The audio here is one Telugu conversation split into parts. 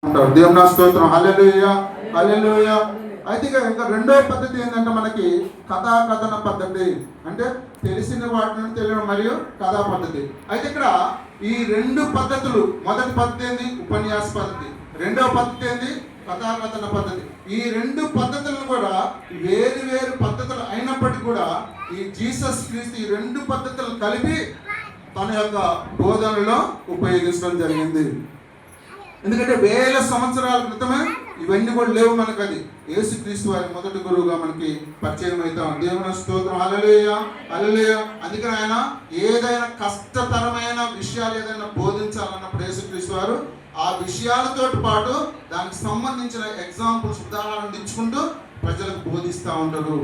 ఉంటారు. దేవుని స్తోత్రం. హల్లెలూయా హల్లెలూయా. అయితే ఇంకా రెండవ పద్ధతి ఏంటంటే మనకి కథాకథన పద్ధతి, అంటే తెలిసిన వాటిని తెలియడం మరియు కథా పద్ధతి. అయితే ఇక్కడ ఈ రెండు పద్ధతులు, మొదటి పద్ధతి ఏంది ఉపన్యాస పద్ధతి, రెండవ పద్ధతి ఏంది కథాకథన పద్ధతి. ఈ రెండు పద్ధతులను కూడా వేరు వేరు పద్ధతులు అయినప్పటికీ కూడా ఈ జీసస్ క్రీస్తు ఈ రెండు పద్ధతులు కలిపి తన యొక్క బోధనలో ఉపయోగించడం జరిగింది. ఎందుకంటే వేల సంవత్సరాల క్రితమే ఇవన్నీ కూడా లేవు మనకు. అది యేసుక్రీస్తు వారి మొదటి గురువుగా మనకి పరిచయం అవుతాం. దేవుని స్తోత్రం. హల్లెలూయా హల్లెలూయా. అందుకని ఆయన ఏదైనా కష్టతరమైన విషయాలు ఏదైనా బోధించాలన్నప్పుడు యేసుక్రీస్తు వారు ఆ విషయాలతో పాటు దానికి సంబంధించిన ఎగ్జాంపుల్స్, ఉదాహరణలు ఇచ్చుకుంటూ ప్రజలకు బోధిస్తూ ఉంటారు.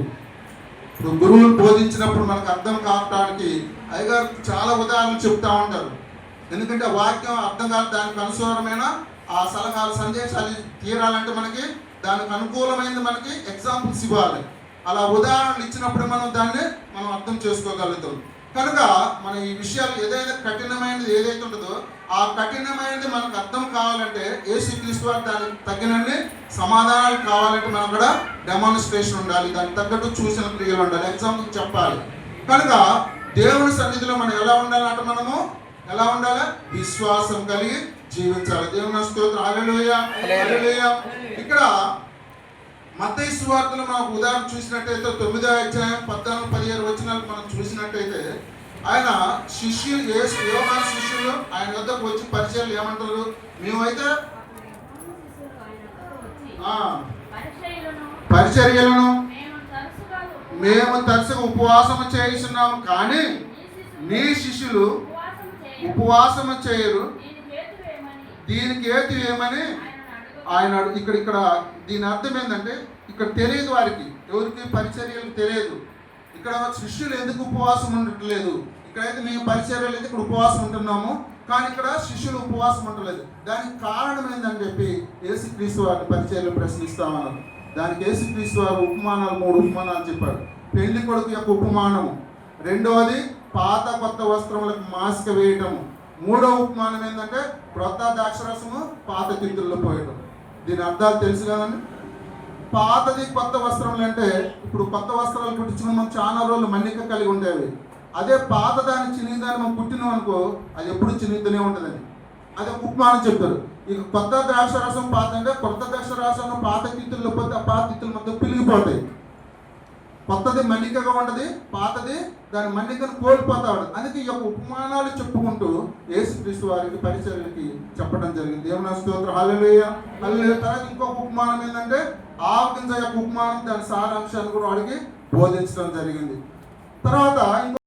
ఇప్పుడు గురువులు బోధించినప్పుడు మనకు అర్థం కావడానికి అయ్యగారు చాలా ఉదాహరణలు చెప్తా ఉంటారు. ఎందుకంటే వాక్యం అర్థం కాదు, దానికి అనుసరమైన ఆ సలహాలు సందేశాలు తీరాలంటే మనకి దానికి అనుకూలమైనది మనకి ఎగ్జాంపుల్స్ ఇవ్వాలి. అలా ఉదాహరణలు ఇచ్చినప్పుడు మనం అర్థం చేసుకోగలుగుతాం. కనుక మన ఈ విషయాలు ఏదైతే కఠినమైనది ఏదైతే ఉంటుందో ఆ కఠినమైనది మనకు అర్థం కావాలంటే యేసుక్రీస్తు వారు దానికి తగినన్ని సమాధానాలు కావాలంటే మనం కూడా డెమాన్స్ట్రేషన్ ఉండాలి, దానికి తగ్గట్టు చూసిన క్రియలు ఉండాలి, ఎగ్జాంపుల్ చెప్పాలి. కనుక దేవుని సన్నిధిలో మనం ఎలా ఉండాలంటే మనము ఎలా ఉండాలి? విశ్వాసం కలిగి జీవించాలి. దేవుని స్తోత్రం. హల్లెలూయా హల్లెలూయా. ఇక్కడ మత్తయి సువార్తలో మనకు ఉదాహరణ చూసినట్టయితే 9వ అధ్యాయం 14-17 వచనాలు మనం చూసినట్టయితే ఆయన శిష్యులు, యోహాను శిష్యులు ఆయన వద్దకు వచ్చి పరిచయాలు ఏమంటారు? పరిచర్యలను మేము తరచుగా ఉపవాసము చేస్తున్నాము, కానీ నీ శిష్యులు ఉపవాసము చేయరు, దీనికి హేతు ఏమని ఆయన ఇక్కడ దీని అర్థం ఏంటంటే ఇక్కడ తెలియదు వారికి, ఎవరికి పరిచర్యలు తెలియదు. ఇక్కడ శిష్యులు ఎందుకు ఉపవాసం ఉండట్లేదు? ఇక్కడైతే మేము పరిచర్యలు అయితే ఇక్కడ ఉపవాసం ఉంటున్నాము, కానీ ఇక్కడ శిష్యులు ఉపవాసం ఉండలేదు. దానికి కారణం ఏందని చెప్పి యేసుక్రీస్తు వారిని పరిచర్యలు ప్రశ్నిస్తామన్నారు. దానికి యేసుక్రీస్తు వారు ఉపమానాలు 3 ఉపమానాలు చెప్పాడు. పెళ్లి కొడుకు యొక్క ఉపమానము, రెండవది పాత కొత్త వస్త్రములకు మాసిక వేయటము, మూడవ ఉపమానం ఏంటంటే క్రొత్త ద్రాక్షరసము పాత తిత్తుల్లో పోయటం. దీని అర్థాలు తెలుసు కదండి. పాతది కొత్త వస్త్రములు అంటే ఇప్పుడు కొత్త వస్త్రాలు కుట్టించుకుని మనం చాలా రోజులు మన్నిక కలిగి ఉండేవి. అదే పాత దాన్ని చినిగిదాన్ని మనం కుట్టినాం అనుకో అది ఎప్పుడు చినిగితూనే ఉంటుందని అదే ఉపమానం చెప్తారు. ఇక కొత్త ద్రాక్షరసం పాత అంటే కొత్త ద్రాక్షరసం పాత తిత్తుల్లో పోతే ఆ పాత తిత్తుల మధ్య పిలిగిపోతాయి. కొత్తది మన్నికగా ఉండదు, పాతది దాని మన్నికను కోల్పోతా ఉండదు. అందుకే ఈ యొక్క ఉపమానాలు చెప్పుకుంటూ యేసుక్రీస్తు వారికి పరిచర్యలకి చెప్పడం జరిగింది. దేవుని స్తోత్రం. హల్లెలూయా హల్లెలూయా. తర్వాత ఇంకొక ఉపమానం ఏంటంటే ఆవు గింజ యొక్క ఉపమానం, దాని సారాంశాన్ని కూడా వాడికి బోధించడం జరిగింది. తర్వాత